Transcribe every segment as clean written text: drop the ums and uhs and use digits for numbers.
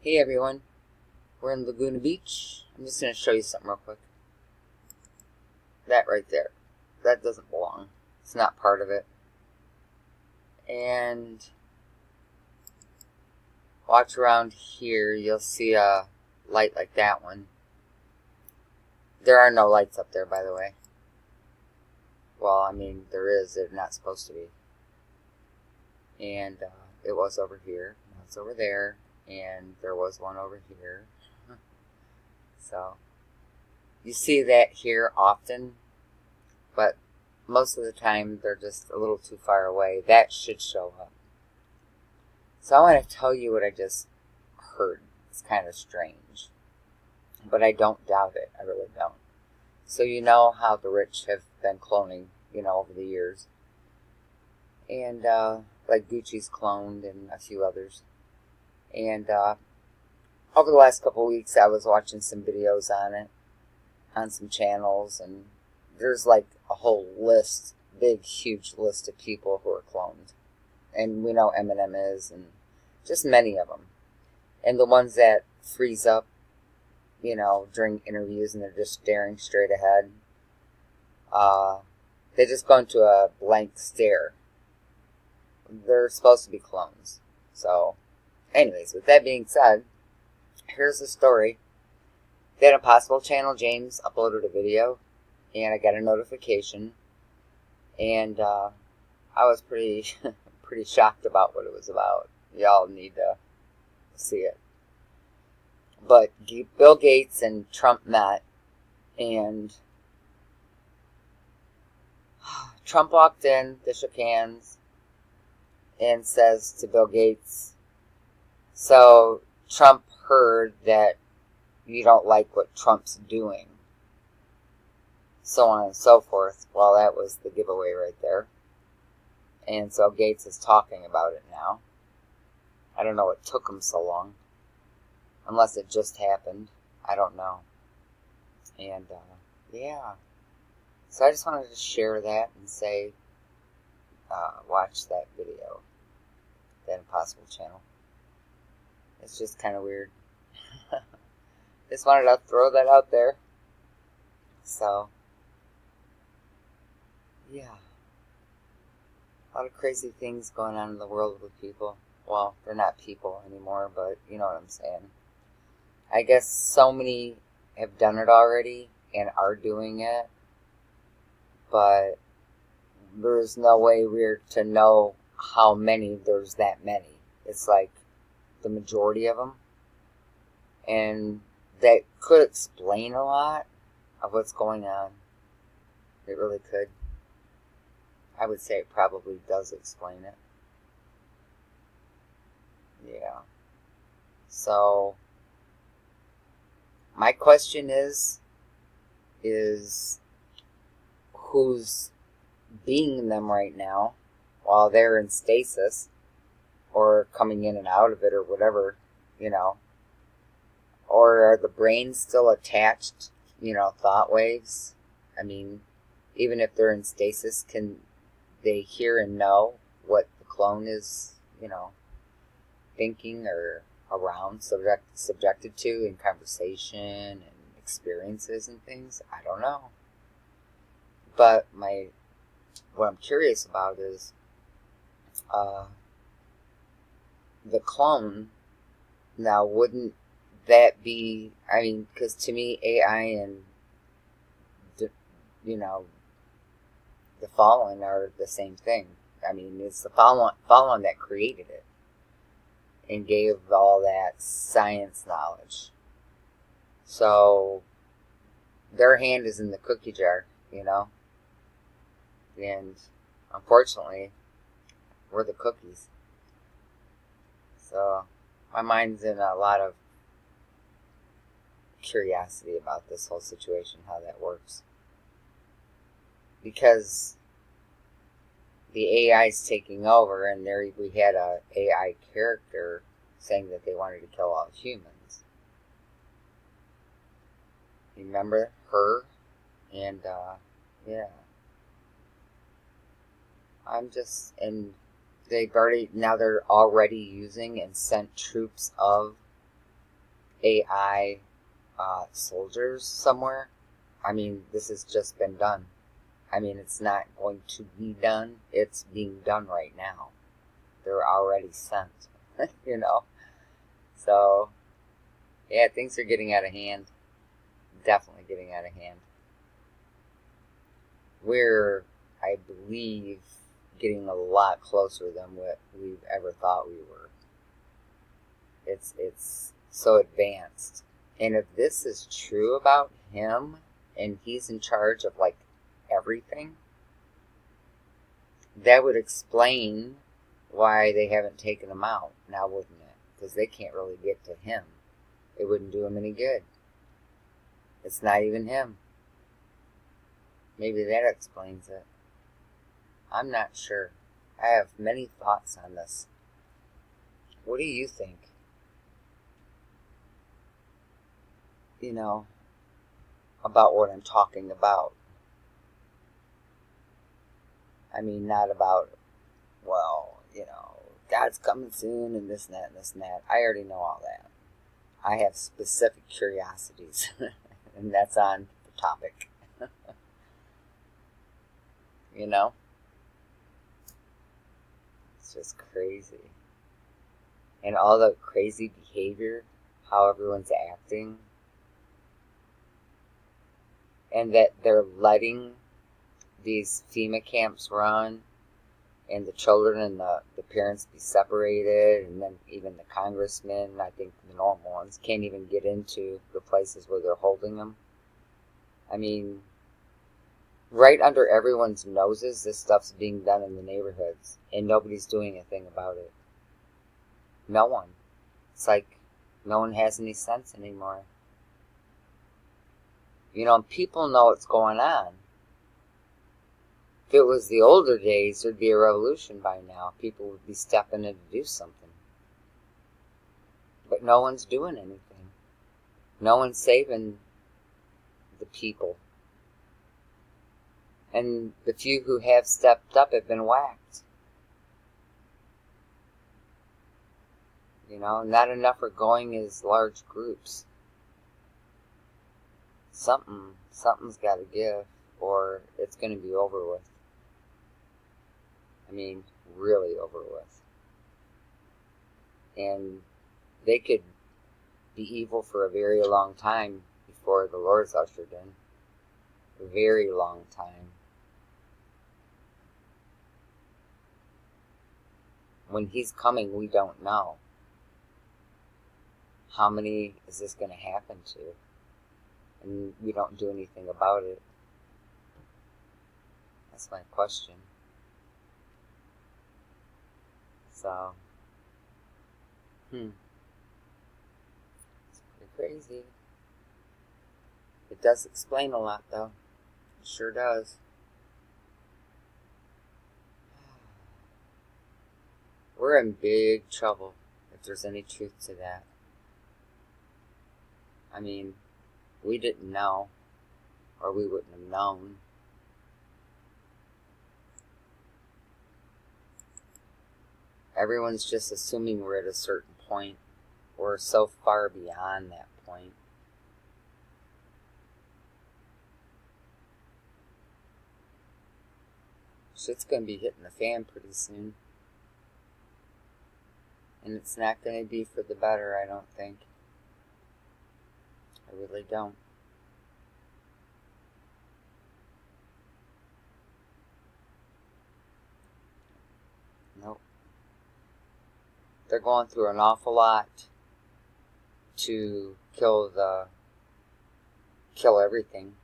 Hey everyone, we're in Laguna Beach. I'm just going to show you something real quick. That right there, that doesn't belong. It's not part of it. And watch around here, you'll see a light like that one. There are no lights up there, by the way. Well, I mean, there is. They're not supposed to be. And it was over here. Now it's over there. And there was one over here. So, you see that here often, but most of the time they're just a little too far away. That should show up. So I want to tell you what I just heard. It's kind of strange, but I don't doubt it. I really don't. So you know how the rich have been cloning, over the years. And like Gucci's cloned and a few others. And over the last couple of weeks, I was watching some videos on it, on some channels, and there's like a whole list, big, huge list of people who are cloned. And we know Eminem is, and just many of them. And the ones that freeze up, during interviews and they're just staring straight ahead, they just go into a blank stare. They're supposed to be clones. So, anyways, with that being said, here's the story. That Impossible Channel James uploaded a video, and I got a notification, and I was pretty pretty shocked about what it was about. Y'all need to see it. But Bill Gates and Trump met, and Trump walked in, they shook hands, and says to Bill Gates, so Trump heard that you don't like what Trump's doing, so on and so forth. Well, that was the giveaway right there. And so Gates is talking about it now. I don't know what took him so long, unless it just happened. I don't know. And yeah, so I just wanted to share that and say, watch that video, that Impossible Channel. It's just kind of weird. Just wanted to throw that out there. So, yeah. A lot of crazy things going on in the world with people. Well, they're not people anymore, but you know what I'm saying. I guess so many have done it already and are doing it, but there's no way we're to know how many there's that many. It's like the majority of them. And that could explain a lot of what's going on. It really could. I would say it probably does explain it. Yeah. So, my question is who's being them right now while they're in stasis or coming in and out of it or whatever, Or are the brains still attached, thought waves? I mean, even if they're in stasis, can they hear and know what the clone is, thinking or around, subjected to in conversation and experiences and things? I don't know. But what I'm curious about is the clone. Now, wouldn't that be, because to me, AI and, the Fallen are the same thing. It's the Fallen that created it and gave all that science knowledge. So, their hand is in the cookie jar, and unfortunately, we're the cookies. So, my mind's in a lot of curiosity about this whole situation, how that works. Because the AI's taking over, and there we had a AI character saying that they wanted to kill all humans. Remember her? And, yeah. They're already using and sent troops of AI soldiers somewhere. I mean, this has just been done. I mean, it's not going to be done. It's being done right now. They're already sent, you know? So, yeah, things are getting out of hand. Definitely getting out of hand. We're, I believe, getting a lot closer than what we've ever thought we were. It's so advanced. And if this is true about him, and he's in charge of, like, everything, that would explain why they haven't taken him out now, wouldn't it? Because they can't really get to him. It wouldn't do him any good. It's not even him. Maybe that explains it. I'm not sure. I have many thoughts on this. What do you think? You know, about what I'm talking about. I mean, not about, well, you know, God's coming soon and this and that and this and that. I already know all that. I have specific curiosities, and that's on the topic. You know? It's just crazy. And all the crazy behavior, how everyone's acting, and that they're letting these FEMA camps run, and the children and the parents be separated, and then even the congressmen, I think the normal ones, can't even get into the places where they're holding them. I mean, right under everyone's noses, this stuff's being done in the neighborhoods, and nobody's doing a thing about it. No one. It's like no one has any sense anymore. You know, people know what's going on. If it was the older days, there'd be a revolution by now. People would be stepping in to do something. But no one's doing anything. No one's saving the people. And the few who have stepped up have been whacked. You know, not enough are going as large groups. Something's got to give, or it's going to be over with. I mean, really over with. And they could be evil for a very long time before the Lord's ushered in. A very long time. When he's coming, we don't know. How many is this going to happen to? And we don't do anything about it. That's my question. So, it's pretty crazy. It does explain a lot, though. It sure does. We're in big trouble, if there's any truth to that. I mean, we didn't know, or we wouldn't have known. Everyone's just assuming we're at a certain point. We're so far beyond that point. Shit's gonna be hitting the fan pretty soon. And it's not gonna be for the better, I don't think. I really don't. Nope. They're going through an awful lot to kill everything.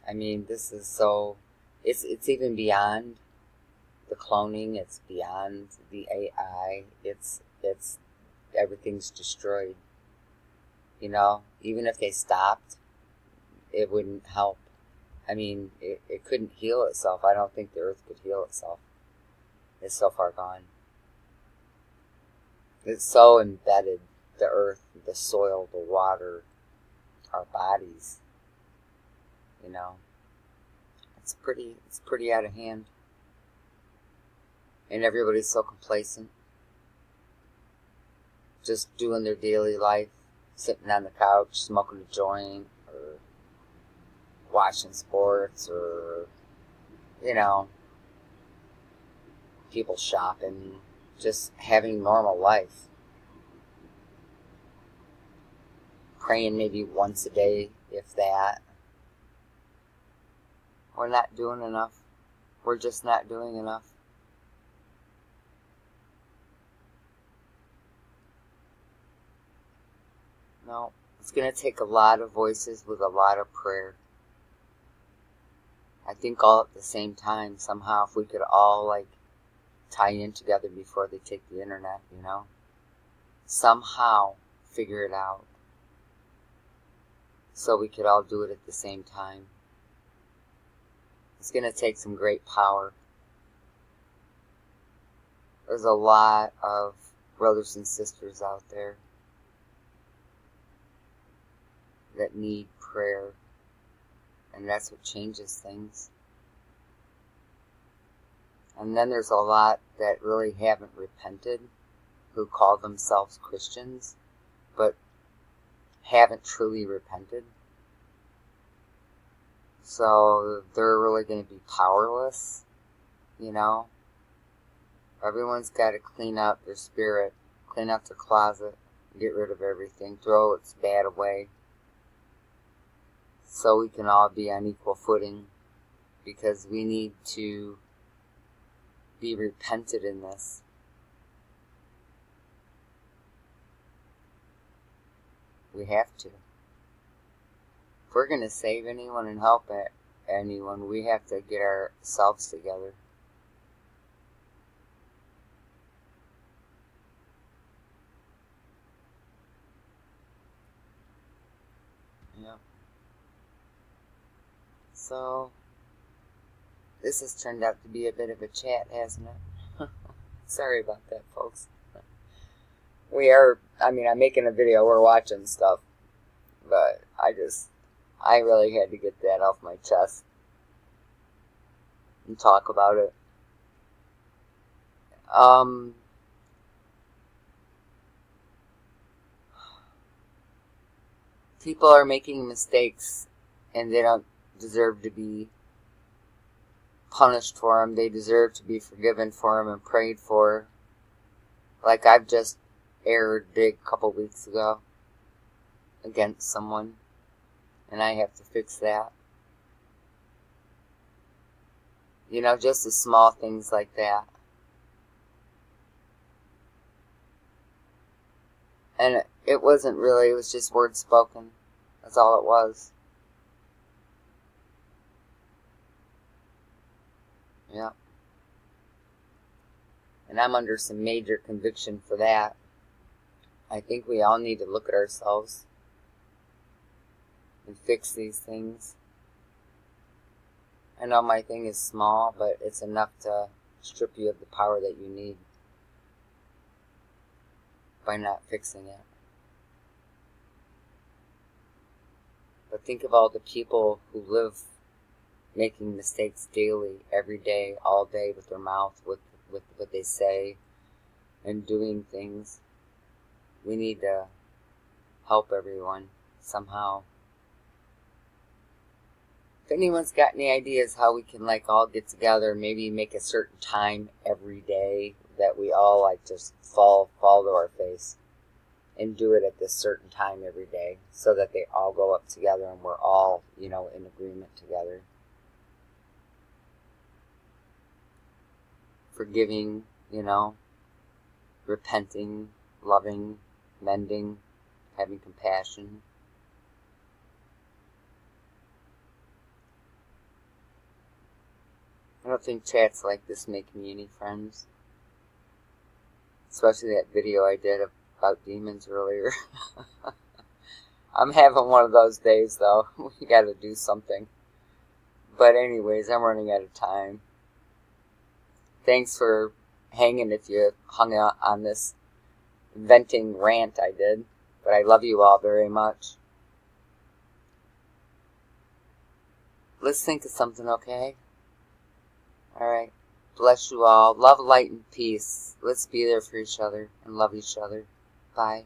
I mean, this is so, it's even beyond the cloning, it's beyond the AI, it's everything's destroyed. You know, even if they stopped, it wouldn't help. I mean, it couldn't heal itself. I don't think the earth could heal itself. It's so far gone. It's so embedded, the earth, the soil, the water, our bodies. You know, it's pretty out of hand. And everybody's so complacent. Just doing their daily life, sitting on the couch, smoking a joint, or watching sports, or, people shopping, just having normal life. Praying maybe once a day, if that. We're not doing enough. We're just not doing enough. No, it's going to take a lot of voices with a lot of prayer. I think all at the same time, somehow, if we could all, tie in together before they take the internet, somehow figure it out. So we could all do it at the same time. It's going to take some great power. There's a lot of brothers and sisters out there that need prayer, and that's what changes things. And then there's a lot that really haven't repented, who call themselves Christians, but haven't truly repented. So they're really going to be powerless, Everyone's got to clean up their spirit, clean up their closet, get rid of everything, throw its bad away, so we can all be on equal footing, because we need to be repented in this. We have to. If we're going to save anyone and help anyone, we have to get ourselves together. Yep. So, this has turned out to be a bit of a chat, hasn't it? Sorry about that, folks. I'm making a video, we're watching stuff, but I really had to get that off my chest and talk about it. People are making mistakes, and they don't deserve to be punished for them. They deserve to be forgiven for them and prayed for. Like I've just erred big a couple weeks ago against someone, and I have to fix that. Just the small things like that. And it wasn't really, it was just words spoken. That's all it was. Yeah. And I'm under some major conviction for that. I think we all need to look at ourselves and fix these things. I know my thing is small, but it's enough to strip you of the power that you need by not fixing it. But think of all the people who live making mistakes daily, every day, all day, with their mouth, with what they say, and doing things. We need to help everyone somehow. If anyone's got any ideas how we can all get together, maybe make a certain time every day that we all just fall to our face, and do it at this certain time every day, so that they all go up together and we're all, in agreement together. Forgiving, repenting, loving, mending, having compassion. I don't think chats like this make me any friends. Especially that video I did about demons earlier. I'm having one of those days, though. We gotta do something. But anyways, I'm running out of time. Thanks for hanging if you hung out on this venting rant I did. But I love you all very much. Let's think of something, okay? Alright. Bless you all. Love, light, and peace. Let's be there for each other and love each other. Bye.